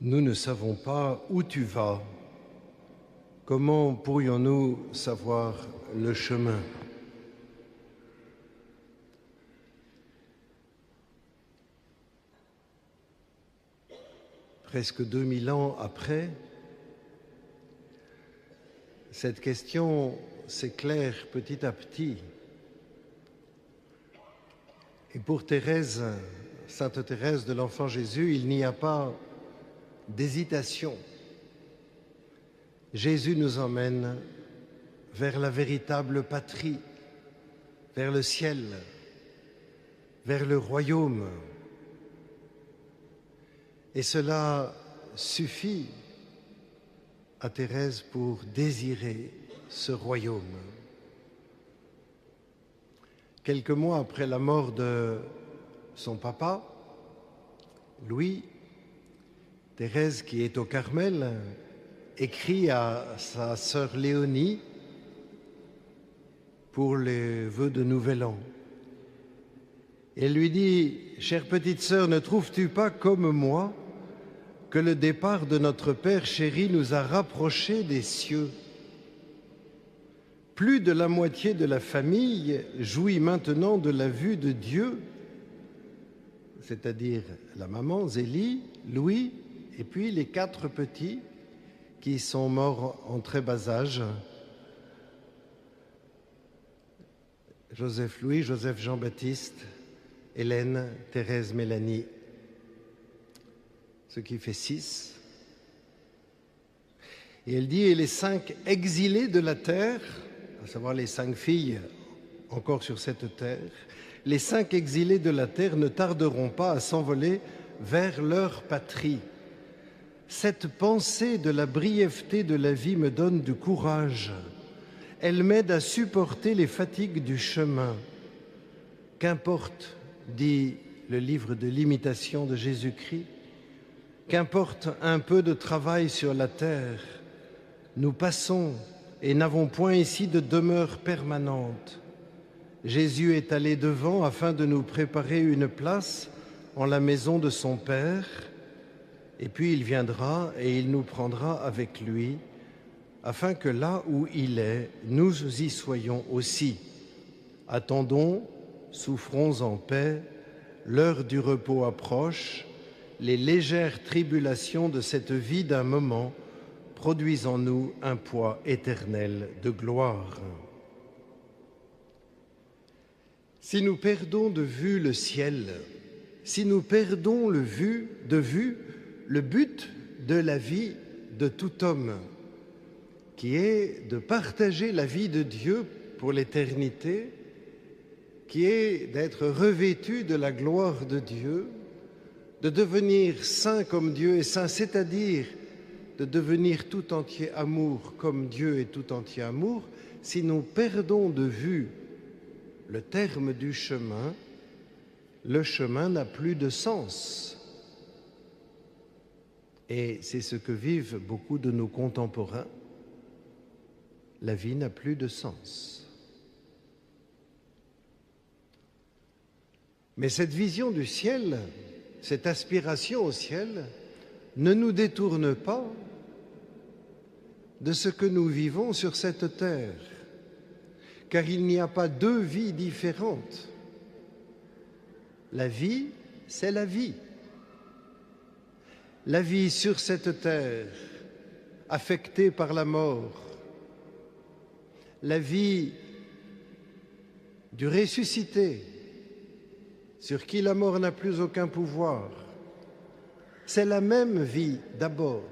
Nous ne savons pas où tu vas. Comment pourrions-nous savoir le chemin? Presque 2000 ans après, cette question s'éclaire petit à petit. Et pour Thérèse, Sainte Thérèse de l'Enfant Jésus, il n'y a pas d'hésitation. Jésus nous emmène vers la véritable patrie, vers le ciel, vers le royaume. Et cela suffit à Thérèse pour désirer ce royaume. Quelques mois après la mort de son papa, Louis, Thérèse, qui est au Carmel, écrit à sa sœur Léonie pour les vœux de Nouvel An. Elle lui dit « Chère petite sœur, ne trouves-tu pas comme moi que le départ de notre Père chéri nous a rapprochés des cieux? Plus de la moitié de la famille jouit maintenant de la vue de Dieu, c'est-à-dire la maman, Zélie, Louis, et puis les 4 petits qui sont morts en très bas âge. Joseph Louis, Joseph Jean-Baptiste, Hélène, Thérèse, Mélanie, ce qui fait 6. Et elle dit, et les 5 exilés de la terre, à savoir les 5 filles encore sur cette terre, les 5 exilés de la terre ne tarderont pas à s'envoler vers leur patrie. Cette pensée de la brièveté de la vie me donne du courage. Elle m'aide à supporter les fatigues du chemin. Qu'importe, dit le livre de l'imitation de Jésus-Christ, qu'importe un peu de travail sur la terre, nous passons et n'avons point ici de demeure permanente. Jésus est allé devant afin de nous préparer une place en la maison de son Père, et puis il viendra et il nous prendra avec lui, afin que là où il est, nous y soyons aussi. Attendons, souffrons en paix, l'heure du repos approche, les légères tribulations de cette vie d'un moment produisent en nous un poids éternel de gloire. Si nous perdons de vue le ciel, si nous perdons de vue le but de la vie de tout homme, qui est de partager la vie de Dieu pour l'éternité, qui est d'être revêtu de la gloire de Dieu, de devenir saint comme Dieu est saint, c'est-à-dire de devenir tout entier amour comme Dieu est tout entier amour, si nous perdons de vue le terme du chemin, le chemin n'a plus de sens. Et c'est ce que vivent beaucoup de nos contemporains. La vie n'a plus de sens. Mais cette vision du ciel, cette aspiration au ciel, ne nous détourne pas de ce que nous vivons sur cette terre, car il n'y a pas 2 vies différentes. La vie, c'est la vie. La vie sur cette terre, affectée par la mort, la vie du ressuscité, sur qui la mort n'a plus aucun pouvoir, c'est la même vie d'abord.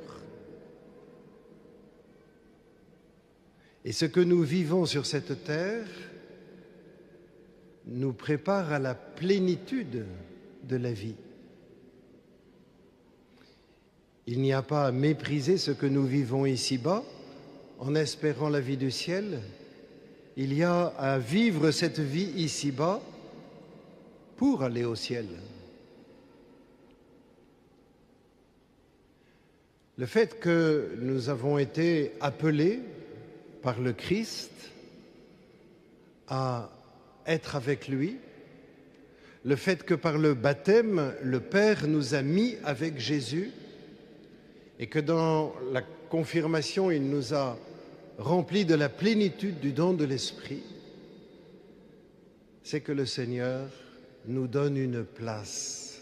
Et ce que nous vivons sur cette terre nous prépare à la plénitude de la vie. Il n'y a pas à mépriser ce que nous vivons ici-bas en espérant la vie du ciel. Il y a à vivre cette vie ici-bas pour aller au ciel. Le fait que nous avons été appelés par le Christ à être avec lui, le fait que par le baptême, le Père nous a mis avec Jésus, et que dans la confirmation, il nous a remplis de la plénitude du don de l'Esprit, c'est que le Seigneur nous donne une place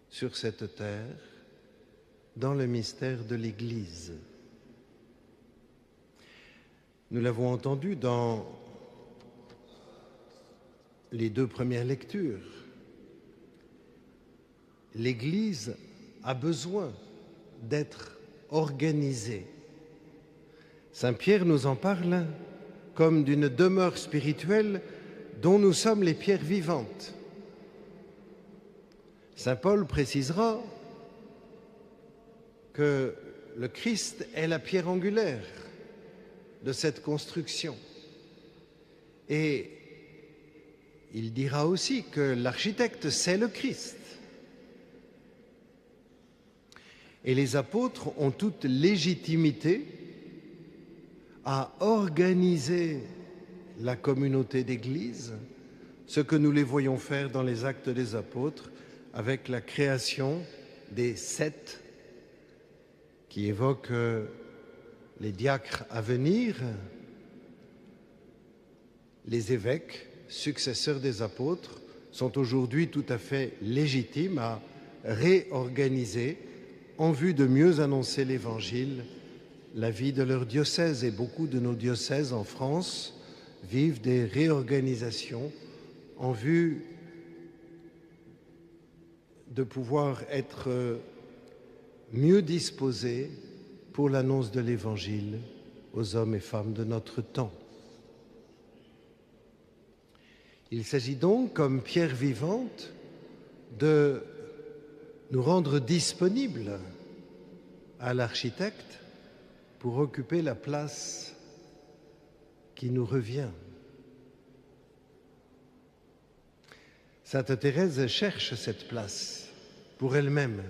sur cette terre dans le mystère de l'Église. Nous l'avons entendu dans les deux premières lectures. L'Église a besoin d'être organisée. Saint Pierre nous en parle comme d'une demeure spirituelle dont nous sommes les pierres vivantes. Saint Paul précisera que le Christ est la pierre angulaire de cette construction. Et il dira aussi que l'architecte, c'est le Christ. Et les apôtres ont toute légitimité à organiser la communauté d'Église, ce que nous les voyons faire dans les Actes des Apôtres, avec la création des 7 qui évoquent les diacres à venir, les évêques, successeurs des apôtres, sont aujourd'hui tout à fait légitimes à réorganiser en vue de mieux annoncer l'Évangile, la vie de leur diocèse. Et beaucoup de nos diocèses en France vivent des réorganisations en vue de pouvoir être mieux disposés pour l'annonce de l'Évangile aux hommes et femmes de notre temps. Il s'agit donc, comme pierre vivante, de nous rendre disponibles à l'architecte pour occuper la place qui nous revient. Sainte Thérèse cherche cette place pour elle-même,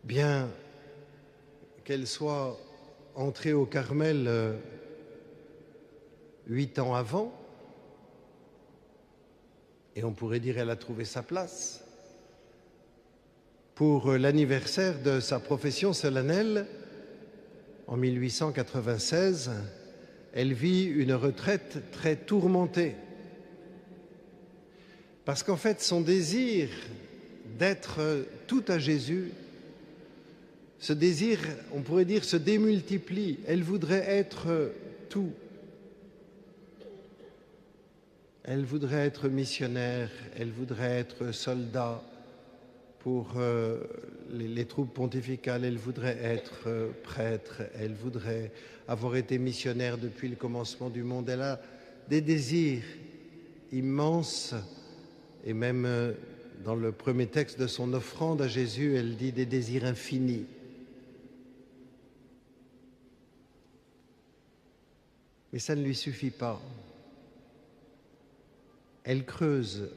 bien qu'elle soit entrée au Carmel 8 ans avant, et on pourrait dire qu'elle a trouvé sa place. Pour l'anniversaire de sa profession solennelle, en 1896, elle vit une retraite très tourmentée. Parce qu'en fait, son désir d'être tout à Jésus, ce désir, on pourrait dire, se démultiplie. Elle voudrait être tout. Elle voudrait être missionnaire, elle voudrait être soldat pour les troupes pontificales, elle voudrait être prêtre, elle voudrait avoir été missionnaire depuis le commencement du monde. Elle a des désirs immenses, et même dans le premier texte de son offrande à Jésus, elle dit des désirs infinis. Mais ça ne lui suffit pas. Elle creuse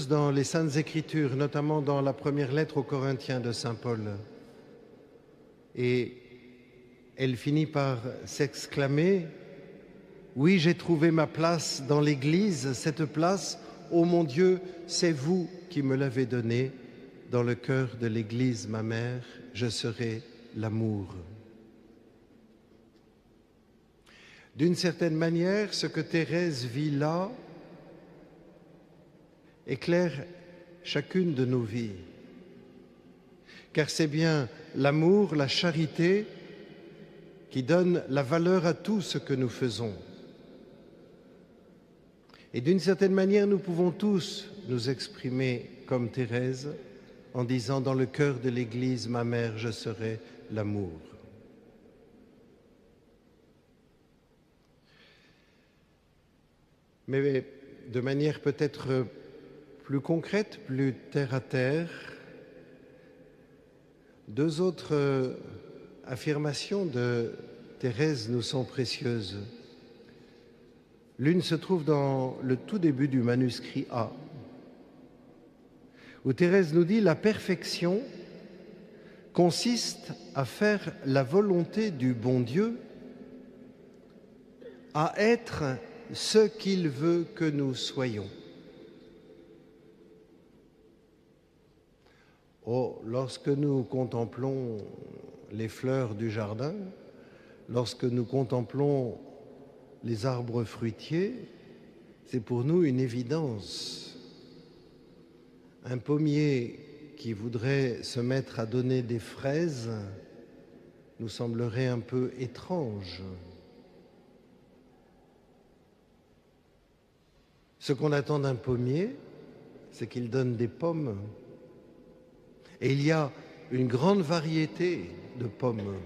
dans les Saintes Écritures, notamment dans la première lettre aux Corinthiens de Saint Paul. Et elle finit par s'exclamer « Oui, j'ai trouvé ma place dans l'Église, cette place, ô mon Dieu, c'est vous qui me l'avez donnée. Dans le cœur de l'Église, ma mère, je serai l'amour. » D'une certaine manière, ce que Thérèse vit là éclaire chacune de nos vies, car c'est bien l'amour, la charité qui donne la valeur à tout ce que nous faisons. Et d'une certaine manière, nous pouvons tous nous exprimer comme Thérèse en disant « Dans le cœur de l'Église, ma mère, je serai l'amour ». Mais de manière peut-être plus concrète, plus terre à terre, deux autres affirmations de Thérèse nous sont précieuses. L'une se trouve dans le tout début du manuscrit A, où Thérèse nous dit « La perfection consiste à faire la volonté du bon Dieu, à être ce qu'il veut que nous soyons. » Oh, lorsque nous contemplons les fleurs du jardin, lorsque nous contemplons les arbres fruitiers, c'est pour nous une évidence. Un pommier qui voudrait se mettre à donner des fraises nous semblerait un peu étrange. Ce qu'on attend d'un pommier, c'est qu'il donne des pommes. Et il y a une grande variété de pommes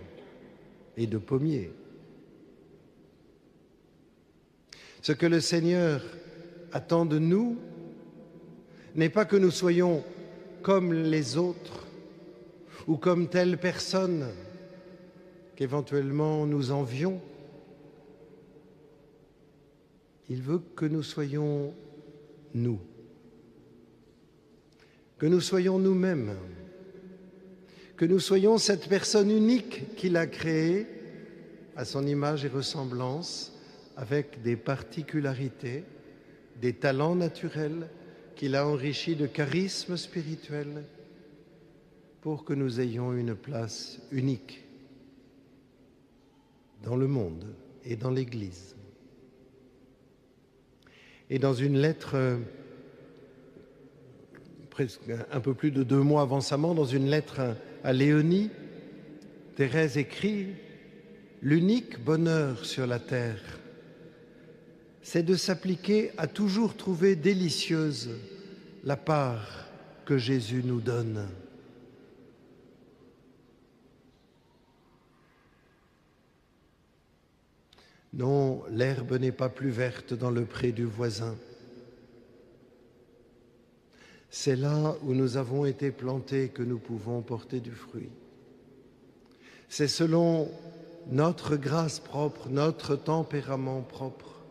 et de pommiers. Ce que le Seigneur attend de nous n'est pas que nous soyons comme les autres ou comme telle personne qu'éventuellement nous envions. Il veut que nous soyons nous, que nous soyons nous-mêmes, que nous soyons cette personne unique qu'il a créée à son image et ressemblance, avec des particularités, des talents naturels qu'il a enrichis de charisme spirituel pour que nous ayons une place unique dans le monde et dans l'Église. Et dans une lettre, presque un peu plus de 2 mois avant sa mort, dans une lettre à Léonie, Thérèse écrit « L'unique bonheur sur la terre, c'est de s'appliquer à toujours trouver délicieuse la part que Jésus nous donne. » Non, l'herbe n'est pas plus verte dans le pré du voisin. C'est là où nous avons été plantés que nous pouvons porter du fruit. C'est selon notre grâce propre, notre tempérament propre,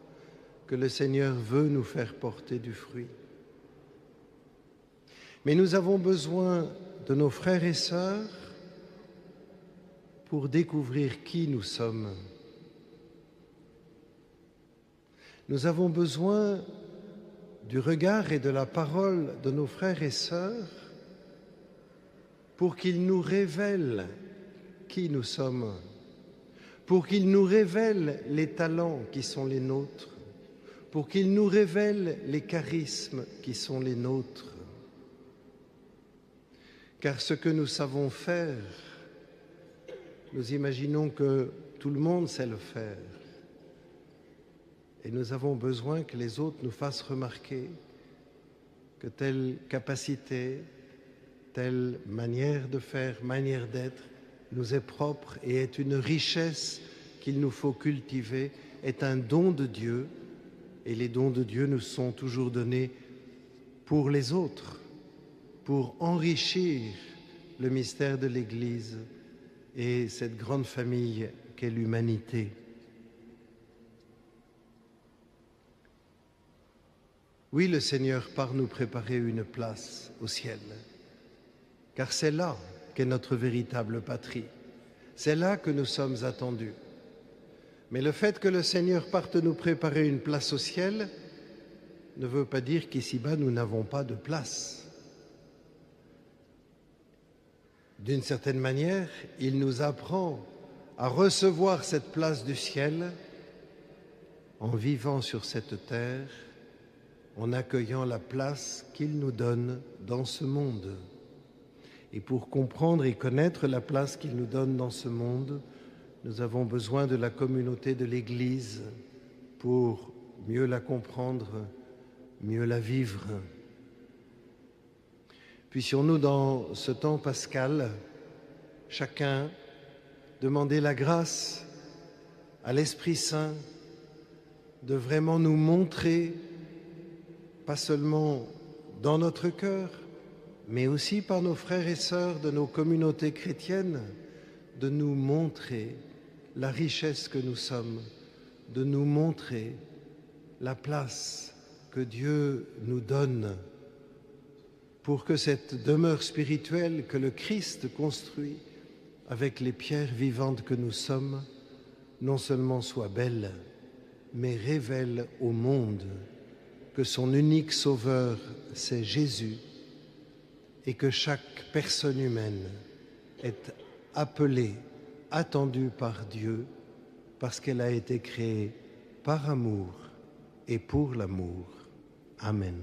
que le Seigneur veut nous faire porter du fruit. Mais nous avons besoin de nos frères et sœurs pour découvrir qui nous sommes. Nous avons besoin du regard et de la parole de nos frères et sœurs pour qu'ils nous révèlent qui nous sommes, pour qu'ils nous révèlent les talents qui sont les nôtres, pour qu'ils nous révèlent les charismes qui sont les nôtres. Car ce que nous savons faire, nous imaginons que tout le monde sait le faire. Et nous avons besoin que les autres nous fassent remarquer que telle capacité, telle manière de faire, manière d'être, nous est propre et est une richesse qu'il nous faut cultiver, est un don de Dieu. Et les dons de Dieu nous sont toujours donnés pour les autres, pour enrichir le mystère de l'Église et cette grande famille qu'est l'humanité. Oui, le Seigneur part nous préparer une place au ciel, car c'est là qu'est notre véritable patrie. C'est là que nous sommes attendus. Mais le fait que le Seigneur parte nous préparer une place au ciel ne veut pas dire qu'ici-bas nous n'avons pas de place. D'une certaine manière, il nous apprend à recevoir cette place du ciel en vivant sur cette terre, en accueillant la place qu'il nous donne dans ce monde. Et pour comprendre et connaître la place qu'il nous donne dans ce monde, nous avons besoin de la communauté de l'Église pour mieux la comprendre, mieux la vivre. Puissions-nous, dans ce temps pascal, chacun demander la grâce à l'Esprit Saint de vraiment nous montrer, pas seulement dans notre cœur, mais aussi par nos frères et sœurs de nos communautés chrétiennes, de nous montrer la richesse que nous sommes, de nous montrer la place que Dieu nous donne pour que cette demeure spirituelle que le Christ construit avec les pierres vivantes que nous sommes, non seulement soit belle, mais révèle au monde que son unique sauveur, c'est Jésus, et que chaque personne humaine est appelée, attendue par Dieu, parce qu'elle a été créée par amour et pour l'amour. Amen.